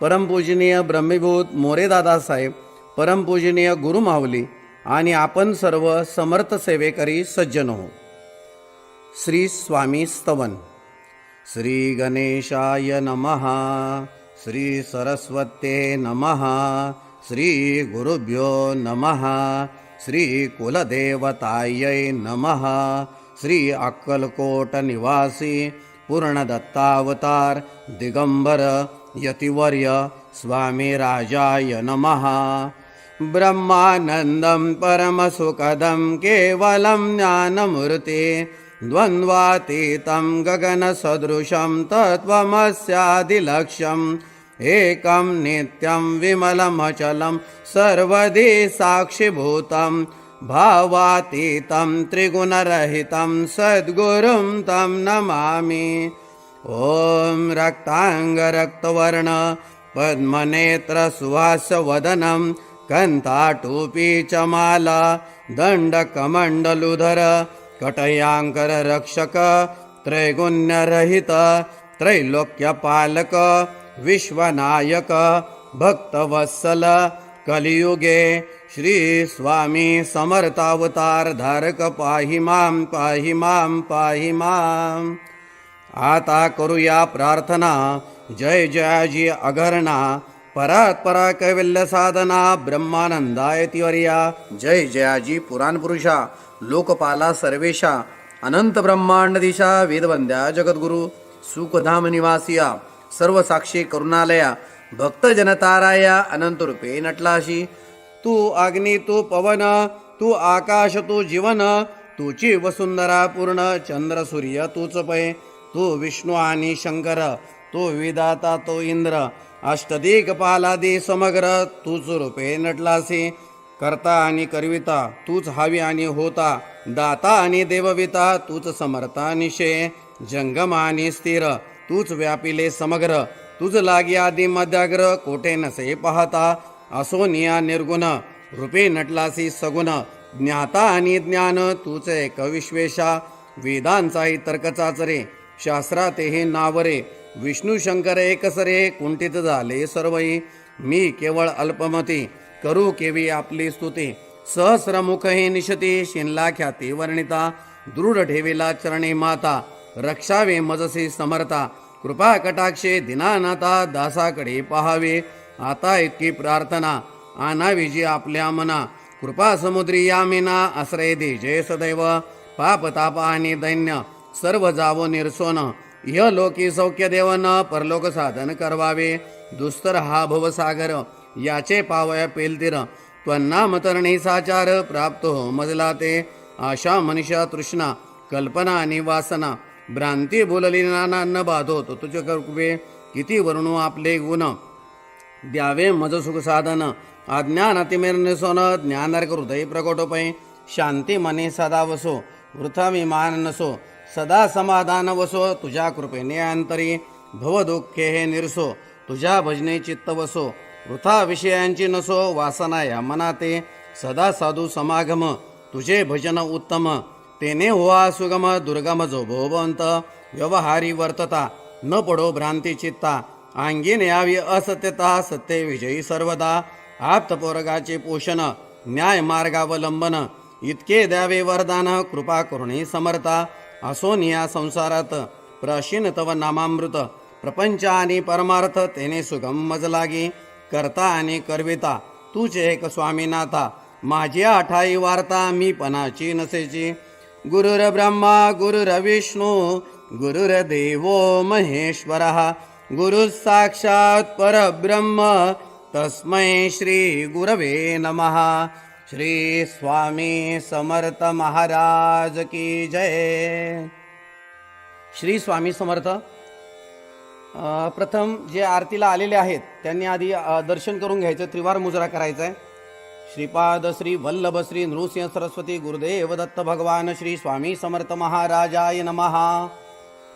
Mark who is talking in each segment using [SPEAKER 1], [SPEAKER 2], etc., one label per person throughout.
[SPEAKER 1] परमपूजनीय ब्रह्मीभूत मोरे दादासाहेब, परमपूजनीय गुरुमाऊली आणि आपण सर्व समर्थ सेवेकरी सज्जन हो. श्री स्वामी स्तवन. श्री गणेशाय नमः. श्री सरस्वते नमः. श्री गुरुभ्यो नमः. श्री कुलदेवतायै नमः. श्री अक्कलकोट निवासी पूर्णदत्तावतार दिगंबर यतिवर्य स्वामी राजाय नमः. ब्रह्मानंदं परमसुखदं केवलं ज्ञानमूर्ति द्वन्द्वातीतं गगनसदृशं तत्त्वमस्यादिलक्ष्यम् एकं नित्यं विमलमचलं सर्वदि साक्षिभूतं भावातीतं त्रिगुणरहितं सद्गुरुं तं नमामि. ॐ रक्ताङ्गरक्तवर्ण पद्मनेत्र सुहासवदनं कंठाटोपी च माला दण्डकमण्डलुधर कटयांकर रक्षक त्रैगुण्यरहित त्रैलोक्यपालक विश्वनायक भक्तवत्सल कलियुगे श्री स्वामी समर्थावतार धारक पाहि मां पाहि मां पाहि मां. आता करूया प्रार्थना. जय जयाजी अघरणा परात्परा कैवल्य साधना ब्रह्मानंदाय तिवर्या. जय जयाजी पुराण पुरुषा लोकपाला सर्वेशा अनंत ब्रह्मांडदिशा वेदवंद्या जगद्गुरु सुखधाम निवासिया सर्व साक्षी करुणालया भक्त जनताराया अनंत रूपे नटलाशी. तू अग्नी तू पवन तू आकाश तू जीवन तुची वसुंधरा पूर्ण चंद्र सूर्य तूच पै. तू विष्णू आणि शंकर तो विधाता तो इंद्र अष्टदिग्पालादी समग्र तूच रूपे नटलासी. करता आणि करविता तूच हवी आणि होता दाता आणि देवविता तूच समर्था निशे. जंगम आणि स्थिर तूच व्यापिले समग्र तुझ लागी आदी मध्याग्र कोठे नसे पाहता. असोनिया निर्गुण रूपे नटलासी सगुण ज्ञाता आणि ज्ञान तूच एक विश्वेशा. वेदांचाही तर्क चाचरे शास्त्रातेही नावरे विष्णू शंकर एकसरे कुंठित झाले सर्वही. मी केवळ अल्पमती करू केवी आपली स्तुती. सहस्रमुख हे निशती शिनला ख्याती वर्णिता. दृढ ठेविला चरणी माता रक्षावे मजसी समर्था. कृपा कटाक्षे दिनानाथा दासाकडे पहावे. आता इतकी प्रार्थना आणावी जी आपल्या मना. कृपा समुद्री यामिना आश्रय दे जय सदैव. पाप ताप आणि दैन्य सर्व जावो निर्सोन. इह लोकी सौख्य देवन परलोक साधन करवावे. दुस्तर हा भवसागर याचे पावया पेलतीर. त्वन्नाम तरणी साचार प्राप्त हो मजला ते. आशा मनुष्या तृष्णा कल्पना आणि वासना भ्रांती बोलली नानांना बाधो तो तुझे कृपे. किती वर्णू आपले गुण द्यावे मज सुख साधन. अज्ञान अतिमेर ज्ञानार्क हृदय प्रकटोपै. शांती मने सदा वसो वृथा विमान नसो. सदा समाधान वसो तुझ्या कृपेने अंतरी. भव दुःखे हे निरसो तुझ्या भजने चित्त वसो. वृथा विषयांची नसो वासना या मनाते. सदा साधू समागम तुझे भजन उत्तम. तेने होवा सुगम दुर्गम जो भोवंत. व्यवहारी वर्तता न पडो भ्रांती चित्ता. अंगीन यावी असत्यता सत्य विजयी सर्वदा. आप्तपोरगाचे पोषण न्याय मार्गावलंबन इतके द्यावे वरदान कृपा करुणी समर्था. असोनिया संसारात प्राशीन तव नामामृत प्रपंच आणि परमार्थ तेने सुगम मज लागी. करता आणि करविता तूच एक स्वामीनाथा. माझी आठाई वार्ता मी पणाची नसेची. गुरुर ब्रह्मा गुरुर्विष्णू गुरुर्देवो महेश्वरः गुरु साक्षात परब्रह्म तस्मै श्री गुरवे नमः. श्री स्वामी समर्थ महाराज की जय. श्री स्वामी समर्थ. प्रथम जे आरतीला आलेले आहेत त्यांनी आधी दर्शन करून घ्यायचं. त्रिवार मुजरा करायचा आहे. श्रीपाद श्री वल्लभ श्री नृसिंह सरस्वती गुरुदेव दत्त भगवान श्री स्वामी समर्थ महाराजाय नमः.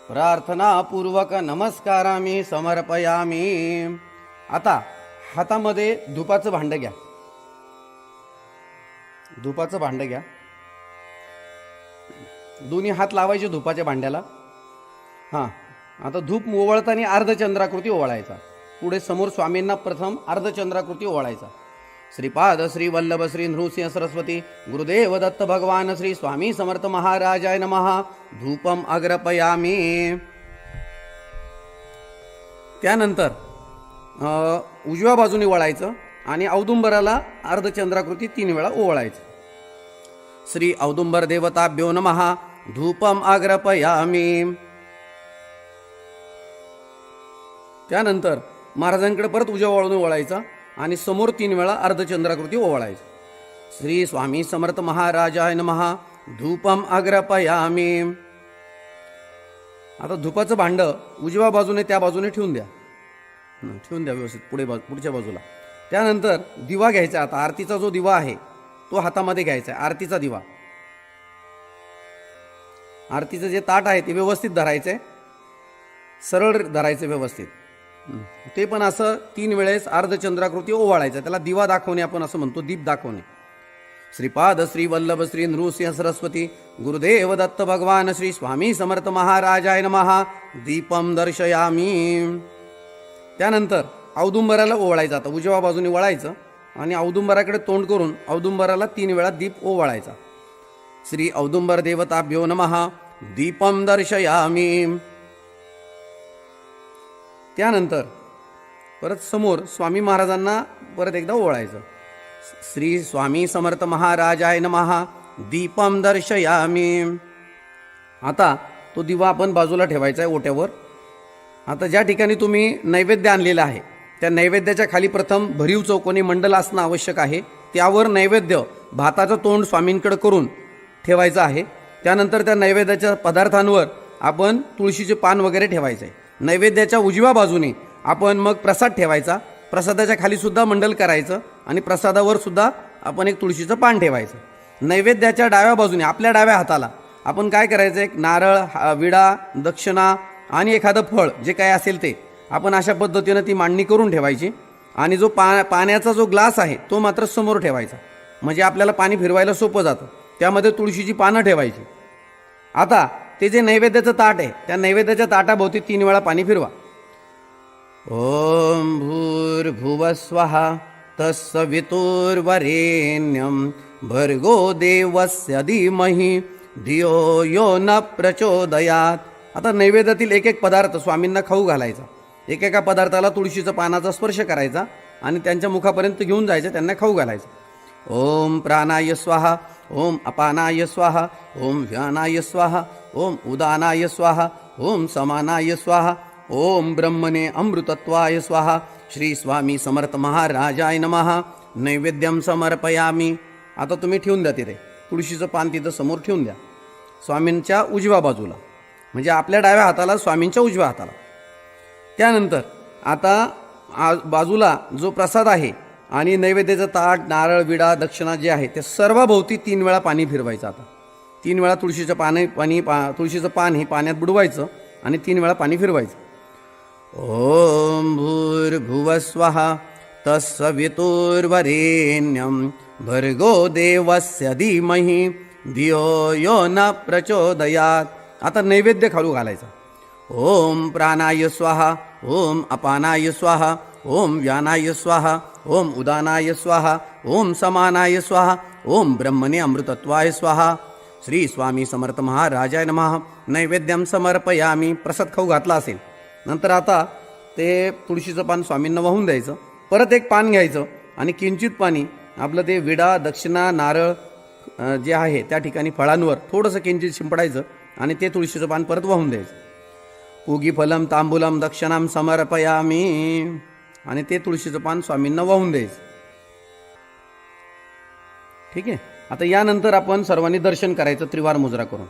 [SPEAKER 1] प्रार्थना पूर्वक नमस्कारामी समर्पयामी. आता हातामध्ये धुपाचं भांड घ्या. धुपाचं भांड घ्या. दोन्ही हात लावायचे धुपाच्या भांड्याला. हां, आता धूप ओवळताना अर्धचंद्राकृती ओवळायचा. पुढे समोर स्वामींना प्रथम अर्धचंद्राकृती ओवाळायचा. श्रीपाद श्री वल्लभ श्री नृसिंह सरस्वती गुरुदेव दत्त भगवान श्री स्वामी समर्थ महाराजाय नमः. धूपम अग्रपयामी. त्यानंतर उजव्या बाजूने वळायचं आणि औदुंबराला अर्धचंद्राकृती 3 वेळा ओवाळायचं. श्री औदुंबर देवताभ्यो नमः. धूपम अग्रपयामी. त्यानंतर महाराजांकडे परत उजव्या बाजूने वळायचा आणि समोर 3 वेळा अर्धचंद्राकृती ओवाळायचं. श्री स्वामी समर्थ महाराजाय नमः. धूपम अग्रपयामी. आता धूपाचं भांड उजव्या बाजूने त्या बाजूने ठेवून द्या व्यवस्थित पुढच्या बाजूला. त्यानंतर दिवा घ्यायचा. आता आरतीचा जो दिवा आहे तो हातामध्ये घ्यायचा आहे. आरतीचा दिवा, आरतीचं जे ताट आहे ते व्यवस्थित धरायचंय, सरळ धरायचं व्यवस्थित. ते पण असं 3 वेळेस अर्धचंद्राकृती ओवाळायचं. त्याला दिवा दाखवणे आपण असं म्हणतो, दीप दाखवणे. श्रीपाद श्री वल्लभ श्री नृसिंह सरस्वती गुरुदेव दत्त भगवान श्री स्वामी समर्थ महाराजाय नमः. दीपम दर्शयामी. त्यानंतर औदुंबराला ओवाळायचं. आता उजव्या बाजूने वळायचं आणि औदुंबराकडे तोंड करून औदुंबराला 3 वेळा दीप ओवाळायचा. श्री औदुंबर देवताभ्यो नमः. दीपम दर्शयामी. त्यानंतर परत समोर स्वामी महाराजांना परत एकदा ओवाळायचं. श्री स्वामी समर्थ महाराजाय नमः. दीपम दर्शयामी. आता तो दिवा आपण बाजूला ठेवायचा आहे ओट्यावर. आता ज्या ठिकाणी तुम्ही नैवेद्य आणलेला आहे त्या नैवेद्याच्या खाली प्रथम भरीव चौकोनी मंडल असणं आवश्यक आहे. त्यावर नैवेद्य भाताचं तोंड स्वामींकडे करून ठेवायचं आहे. त्यानंतर त्या नैवेद्याच्या पदार्थांवर आपण तुळशीचे पान वगैरे ठेवायचं आहे. नैवेद्याच्या उजव्या बाजूने आपण मग प्रसाद ठेवायचा. प्रसादाच्या खाली सुद्धा मंडल करायचं आणि प्रसादावर सुद्धा आपण एक तुळशीचं पान ठेवायचं. नैवेद्याच्या डाव्या बाजूने आपल्या डाव्या हाताला आपण काय करायचं, एक नारळ, विडा, दक्षिणा आणि एखादं फळ जे काय असेल ते आपण अशा पद्धतीनं ती मांडणी करून ठेवायची. आणि जो पाण्याचा जो ग्लास आहे तो मात्र समोर ठेवायचा, म्हणजे आपल्याला पाणी फिरवायला सोपं जातं. त्यामध्ये तुळशीची पानं ठेवायची. आता ते जे नैवेद्याचं ताट आहे त्या नैवेद्याच्या ताटाभोवती 3 वेळा पाणी फिरवा. ओम भूर्भुवस्वः तत्सवितुर्वरेण्यं भर्गो देवस्य धीमहि धियो यो न प्रचोदयात. आता नैवेद्यातील एक एक पदार्थ स्वामींना खाऊ घालायचा. एकेका पदार्थाला तुळशीचा पानाचा स्पर्श करायचा आणि त्यांच्या मुखापर्यंत घेऊन जायचं, त्यांना खाऊ घालायचं. ओम प्राणाय स्वाहा. ओम अपानाय स्वाहा. ओम व्यानाय स्वाहा. ओम उदानाय स्वाहा. ओम समानाय स्वाहा. ओम ब्रह्मणे अमृतत्वाय स्वाहा. श्री स्वामी समर्थ महाराजाय नमः. नैवेद्यम समर्पयामी. आता तुम्ही ठेवून द्या तिथे तुळशीचं पान, तिथं समोर ठेवून द्या स्वामींच्या उजव्या बाजूला, म्हणजे आपल्या डाव्या हाताला स्वामींच्या उजव्या हाताला. त्यानंतर आता बाजूला जो प्रसाद आहे आणि नैवेद्याचं ताट, नारळ, विडा, दक्षिणा जे आहे ते सर्वाभोवती 3 वेळा पाणी फिरवायचं. आता 3 वेळा तुळशीचं तुळशीचं पान हे पाण्यात बुडवायचं आणि 3 वेळा पाणी फिरवायचं. ओम भूर्भुवस्वः तत्सवितुर्वरेण्यं भर्गो देवस्य धीमहि धियो यो न प्रचोदयात. आता नैवेद्य खालू घालायचा. ओम प्राणाय स्वाहा. ओम अपानाय स्वाहा. ओम व्यानाय स्वाहा. ओम उदानाय स्वाहा. ओम समानाय स्वाहा. ओम ब्रह्मणे अमृतत्वाय स्वाहा. श्री स्वामी समर्थ महाराजाय नमः. नैवेद्यम समर्पयामी. प्रसाद खाऊ घातला असेल नंतर आता ते तुळशीचं पान स्वामींना वाहून द्यायचं. परत एक पान घ्यायचं आणि किंचित पाणी आपलं ते विडा, दक्षिणा, नारळ जे आहे त्या ठिकाणी फळांवर थोडंसं किंचित शिंपडायचं आणि ते तुळशीचं पान परत वाहून द्यायचं. पूगी फलम तांबूलम दक्षिणाम समर्पयामी. आणि ते तुळशीचं पान स्वामींना वाहून द्यायचं. ठीक आहे. आता यानंतर आपण सर्वांनी दर्शन करायचं त्रिवार मुजरा करून.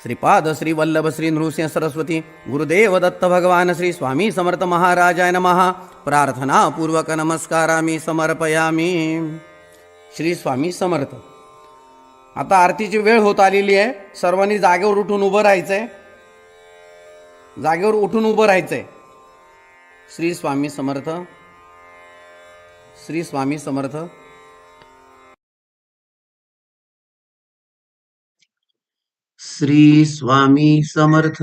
[SPEAKER 1] श्रीपाद श्री वल्लभ श्री नृसिंह सरस्वती गुरुदेव दत्त भगवान श्री स्वामी समर्थ महाराजाय नमः. प्रार्थना पूर्वक नमस्कारामी समर्पयामी. श्री स्वामी समर्थ. आता आरतीची वेळ होत आलेली आहे. सर्वांनी जागेवर उठून उभं राहायचंय. जागेवर उठून उभं राहायचंय. श्री स्वामी समर्थ. श्री स्वामी समर्थ.
[SPEAKER 2] श्री स्वामी समर्थ.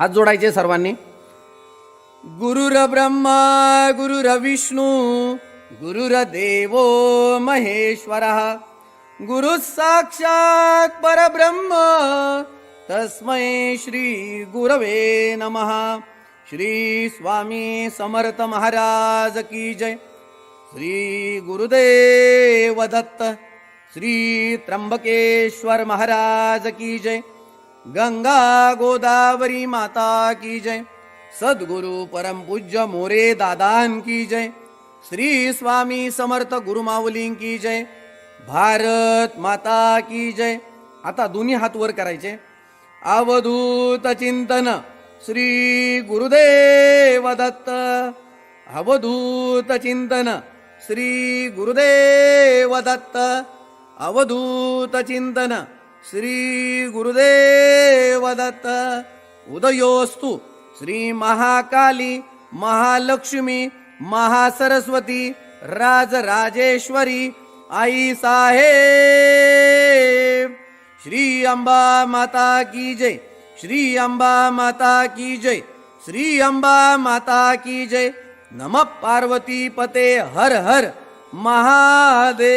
[SPEAKER 1] हात जोडायचे सर्वांनी. गुरुर्ब्रह्मा गुरुर्विष्णू गुरुर्देवो महेश्वरः गुरु साक्षात परब्रह्म तस्मै श्री गुरवे नमः. श्री स्वामी समर्थ महाराज की जय. श्री गुरुदेव दत्त. श्री त्र्यंबकेश्वर महाराज की जय. गंगा गोदावरी माता की जय. सद्गुरु परम पूज्य मोरे दादान की जय. श्री स्वामी समर्थ गुरुमाऊली की जय. भारत माता की जय. आता दोन्ही हात वर करायचे. अवधूत चिंतन श्री गुरुदेव दत्त. अवधूत चिंतन श्री गुरुदेव दत्त. अवधूत चिंतन श्री गुरुदेव दत्त. उदयोस्तु श्री महाकाली महालक्ष्मी महासरस्वती राजराजेश्वरी आई साहेब. श्री अंबा माता की जय. श्री अंबा माता की जय. श्री अंबा माता की जय. नमः पार्वती पते हर हर महादेव.